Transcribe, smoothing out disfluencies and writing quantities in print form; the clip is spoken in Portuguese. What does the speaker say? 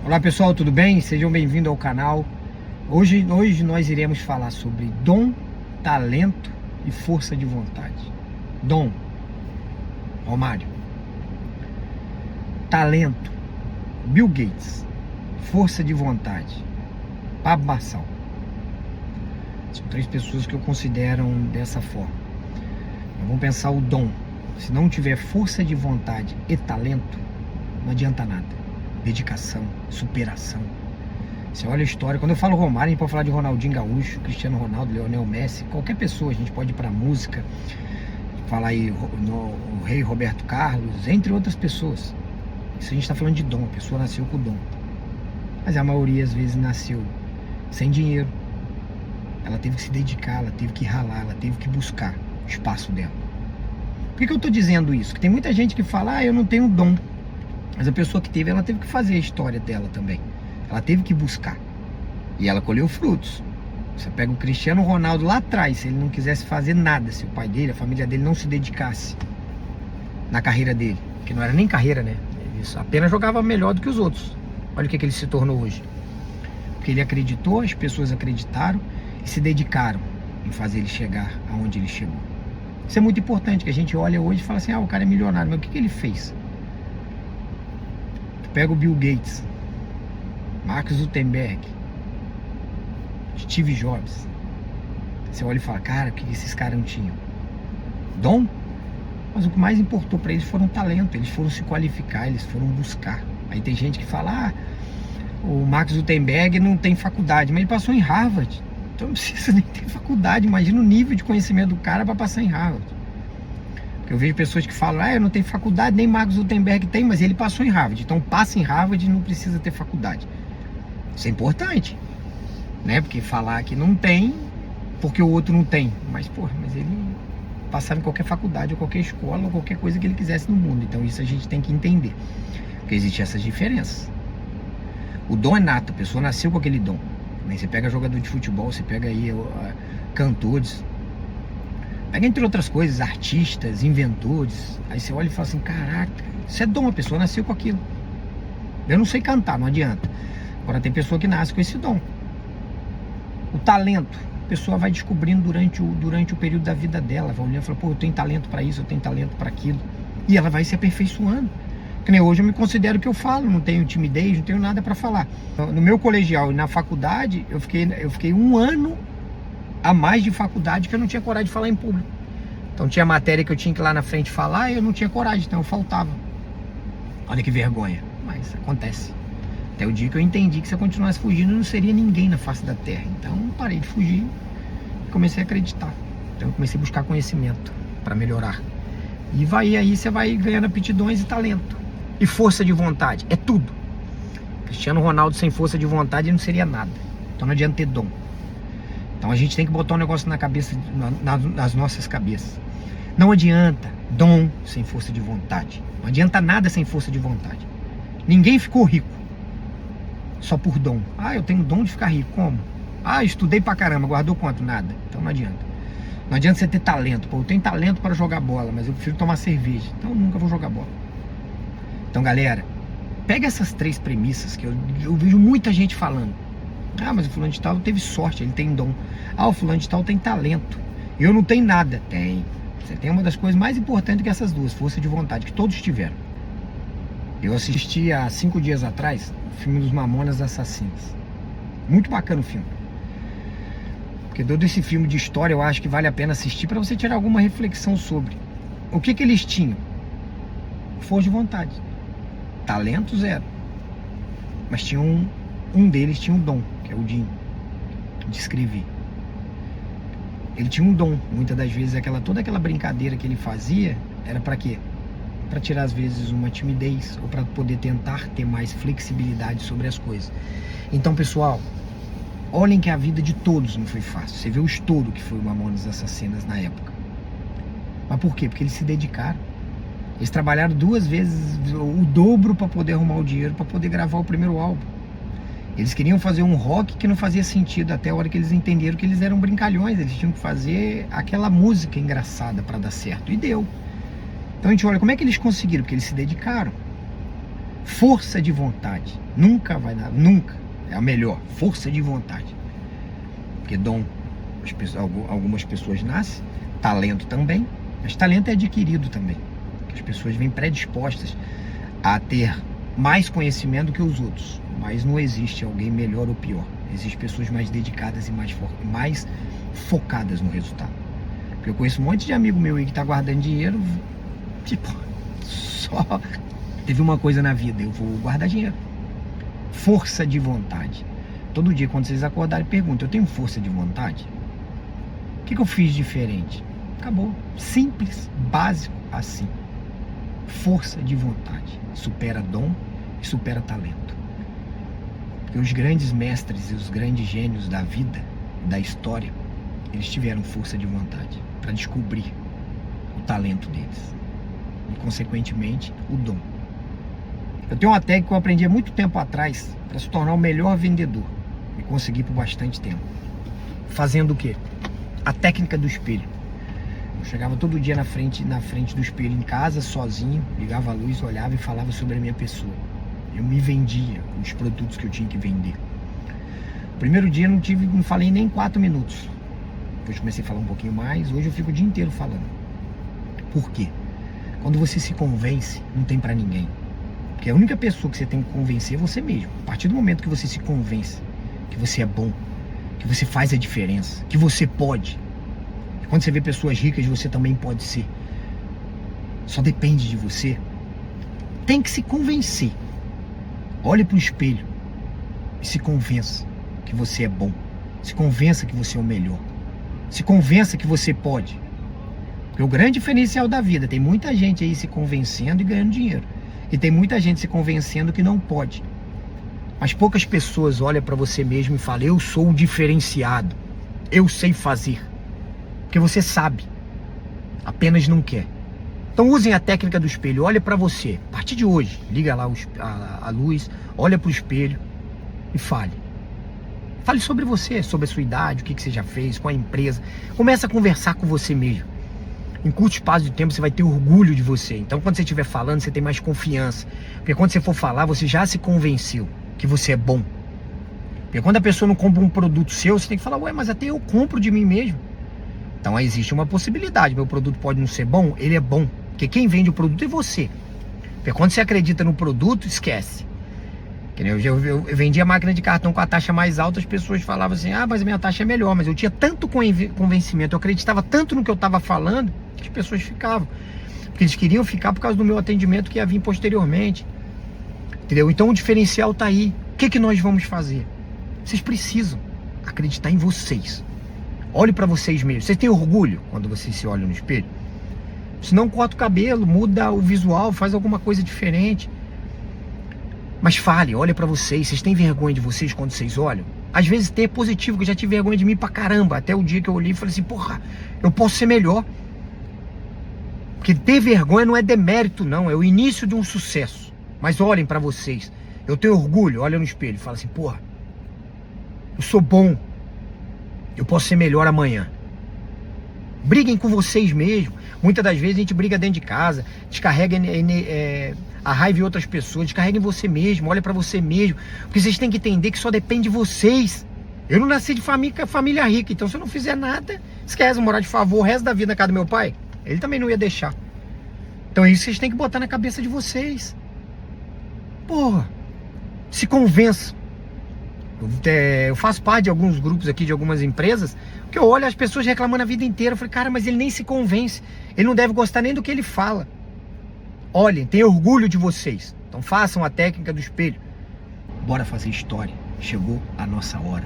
Olá pessoal, tudo bem? Sejam bem-vindos ao canal. Hoje nós iremos falar sobre dom, talento e força de vontade. Dom, Romário. Talento, Bill Gates. Força de vontade, Pablo Marçal. São três pessoas que eu considero dessa forma. Mas vamos pensar o dom. Se não tiver força de vontade e talento, não adianta nada. Dedicação, superação. Você olha a história, quando eu falo Romário, a gente pode falar de Ronaldinho Gaúcho, Cristiano Ronaldo, Lionel Messi, qualquer pessoa. A gente pode ir para música, falar aí o rei Roberto Carlos, entre outras pessoas. Isso a gente está falando de dom, a pessoa nasceu com dom. Mas a maioria às vezes nasceu sem dinheiro. Ela teve que se dedicar, ela teve que ralar, ela teve que buscar o espaço dela. Por que eu estou dizendo isso? Porque tem muita gente que fala, eu não tenho dom. Mas a pessoa que teve, ela teve que fazer a história dela também. Ela teve que buscar. E ela colheu frutos. Você pega o Cristiano Ronaldo lá atrás, se ele não quisesse fazer nada, se o pai dele, a família dele não se dedicasse na carreira dele, que não era nem carreira, né? Ele apenas jogava melhor do que os outros. Olha o que ele se tornou hoje. Porque ele acreditou, as pessoas acreditaram e se dedicaram em fazer ele chegar aonde ele chegou. Isso é muito importante, que a gente olha hoje e fala assim, o cara é milionário, mas o que ele fez? Pega o Bill Gates, Mark Zuckerberg, Steve Jobs. Você olha e fala, cara, o que esses caras não tinham? Dom? Mas o que mais importou para eles foram talento. Eles foram se qualificar, eles foram buscar. Aí tem gente que fala, o Mark Zuckerberg não tem faculdade, mas ele passou em Harvard. Então não precisa nem ter faculdade. Imagina o nível de conhecimento do cara para passar em Harvard. Eu vejo pessoas que falam, eu não tenho faculdade, nem Mark Zuckerberg tem, mas ele passou em Harvard. Então passa em Harvard e não precisa ter faculdade. Isso é importante, né? Porque falar que não tem, porque o outro não tem. Mas ele passava em qualquer faculdade, ou qualquer escola, ou qualquer coisa que ele quisesse no mundo. Então isso a gente tem que entender, porque existem essas diferenças. O dom é nato, a pessoa nasceu com aquele dom. Você pega jogador de futebol, você pega aí cantores, pega entre outras coisas, artistas, inventores. Aí você olha e fala assim, caraca, isso é dom, a pessoa nasceu com aquilo. Eu não sei cantar, não adianta. Agora tem pessoa que nasce com esse dom. O talento, a pessoa vai descobrindo durante o período da vida dela, vai olhando e fala, eu tenho talento para isso, eu tenho talento para aquilo. E ela vai se aperfeiçoando. Que nem hoje eu me considero que eu falo, não tenho timidez, não tenho nada para falar. No meu colegial e na faculdade, eu fiquei um ano a mais de faculdade que eu não tinha coragem de falar em público. Então tinha matéria que eu tinha que ir lá na frente falar e eu não tinha coragem, então eu faltava. Olha que vergonha, mas acontece. Até o dia que eu entendi que se eu continuasse fugindo eu não seria ninguém na face da terra. Então parei de fugir e comecei a acreditar. Então eu comecei a buscar conhecimento para melhorar. E aí você vai ganhando aptidões e talento. E força de vontade, é tudo. Cristiano Ronaldo sem força de vontade não seria nada. Então não adianta ter dom. Então a gente tem que botar um negócio na cabeça, nas nossas cabeças. Não adianta dom sem força de vontade. Não adianta nada sem força de vontade. Ninguém ficou rico só por dom. Eu tenho dom de ficar rico. Como? Estudei pra caramba, guardou quanto? Nada. Então não adianta. Não adianta você ter talento. Eu tenho talento para jogar bola, mas eu prefiro tomar cerveja. Então eu nunca vou jogar bola. Então galera, pega essas três premissas que eu vejo muita gente falando. Mas o fulano de tal teve sorte, ele tem dom. O fulano de tal tem talento. Eu não tenho nada. Tem. Você tem uma das coisas mais importantes que essas duas, força de vontade, que todos tiveram. Eu assisti há 5 dias atrás o filme dos Mamonas Assassinas. Muito bacana o filme. Porque todo esse filme de história eu acho que vale a pena assistir para você tirar alguma reflexão sobre. O que eles tinham? Força de vontade. Talento zero. Mas tinha um deles tinha um dom, que é o de escrever. Ele tinha um dom. Muitas das vezes toda aquela brincadeira que ele fazia era para quê? Para tirar às vezes uma timidez ou para poder tentar ter mais flexibilidade sobre as coisas. Então pessoal, olhem que a vida de todos não foi fácil. Você vê o estouro que foi o Mamonas Assassinas na época. Mas por quê? Porque eles se dedicaram. Eles trabalharam 2 vezes o dobro para poder arrumar o dinheiro, para poder gravar o primeiro álbum. Eles queriam fazer um rock que não fazia sentido, até a hora que eles entenderam que eles eram brincalhões. Eles tinham que fazer aquela música engraçada para dar certo. E deu. Então a gente olha como é que eles conseguiram, porque eles se dedicaram. Força de vontade. Nunca vai dar, nunca. É a melhor. Força de vontade. Porque dom, algumas pessoas nascem, talento também, mas talento é adquirido também. As pessoas vêm predispostas a ter mais conhecimento do que os outros, mas não existe alguém melhor ou pior. Existem pessoas mais dedicadas e mais focadas no resultado. Porque eu conheço um monte de amigo meu aí que tá guardando dinheiro, tipo, só teve uma coisa na vida: eu vou guardar dinheiro. Força de vontade. Todo dia quando vocês acordarem, perguntam: eu tenho força de vontade? O que eu fiz diferente? Acabou. Simples, básico, assim. Força de vontade. Supera dom e supera talento. Porque os grandes mestres e os grandes gênios da vida, da história, eles tiveram força de vontade para descobrir o talento deles. E, consequentemente, o dom. Eu tenho uma técnica que eu aprendi há muito tempo atrás para se tornar o melhor vendedor. E consegui por bastante tempo. Fazendo o quê? A técnica do espelho. Eu chegava todo dia na frente do espelho em casa, sozinho, ligava a luz, olhava e falava sobre a minha pessoa. Eu me vendia os produtos que eu tinha que vender. O primeiro dia não falei nem 4 minutos. Depois comecei a falar um pouquinho mais. Hoje eu fico o dia inteiro falando. Por quê? Quando você se convence, não tem pra ninguém. Porque a única pessoa que você tem que convencer é você mesmo. A partir do momento que você se convence que você é bom, que você faz a diferença, que você pode. E quando você vê pessoas ricas, você também pode ser. Só depende de você. Tem que se convencer. Olhe para o espelho e se convença que você é bom. Se convença que você é o melhor. Se convença que você pode. Porque o grande diferencial da vida, tem muita gente aí se convencendo e ganhando dinheiro. E tem muita gente se convencendo que não pode. Mas poucas pessoas olham para você mesmo e falam: eu sou o diferenciado, eu sei fazer. Porque você sabe, apenas não quer. Então usem a técnica do espelho. Olha para você, a partir de hoje, liga lá a luz, olha para o espelho e fale. Fale sobre você, sobre a sua idade, o que você já fez, com a empresa. Começa a conversar com você mesmo. Em curto espaço de tempo você vai ter orgulho de você. Então quando você estiver falando, você tem mais confiança. Porque quando você for falar, você já se convenceu que você é bom. Porque quando a pessoa não compra um produto seu, você tem que falar: ué, mas até eu compro de mim mesmo. Então aí existe uma possibilidade. Meu produto pode não ser bom, ele é bom. Porque quem vende o produto é você. Porque quando você acredita no produto, esquece. Eu vendia máquina de cartão com a taxa mais alta, as pessoas falavam assim: ah, mas a minha taxa é melhor. Mas eu tinha tanto convencimento, eu acreditava tanto no que eu estava falando, que as pessoas ficavam. Porque eles queriam ficar por causa do meu atendimento que ia vir posteriormente. Entendeu? Então o diferencial está aí. O que nós vamos fazer? Vocês precisam acreditar em vocês. Olhe para vocês mesmos. Vocês têm orgulho quando vocês se olham no espelho? Se não, corta o cabelo, muda o visual, faz alguma coisa diferente. Mas fale, olha para vocês. Vocês têm vergonha de vocês quando vocês olham? Às vezes tem positivo, que eu já tive vergonha de mim pra caramba. Até o dia que eu olhei e falei assim: porra, eu posso ser melhor. Porque ter vergonha não é demérito, não. É o início de um sucesso. Mas olhem para vocês. Eu tenho orgulho, olha no espelho e fala assim: porra, eu sou bom. Eu posso ser melhor amanhã. Briguem com vocês mesmo. Muitas das vezes a gente briga dentro de casa, descarrega a raiva em outras pessoas, descarrega em você mesmo, olha para você mesmo. Porque vocês têm que entender que só depende de vocês. Eu não nasci de família rica, então se eu não fizer nada, esquece, morar de favor o resto da vida na casa do meu pai, ele também não ia deixar. Então é isso que vocês têm que botar na cabeça de vocês. Porra, se convençam. Eu faço parte de alguns grupos aqui, de algumas empresas, que eu olho as pessoas reclamando a vida inteira. Eu falei: cara, mas ele nem se convence. Ele não deve gostar nem do que ele fala. Olhem, tenham orgulho de vocês. Então façam a técnica do espelho. Bora fazer história. Chegou a nossa hora.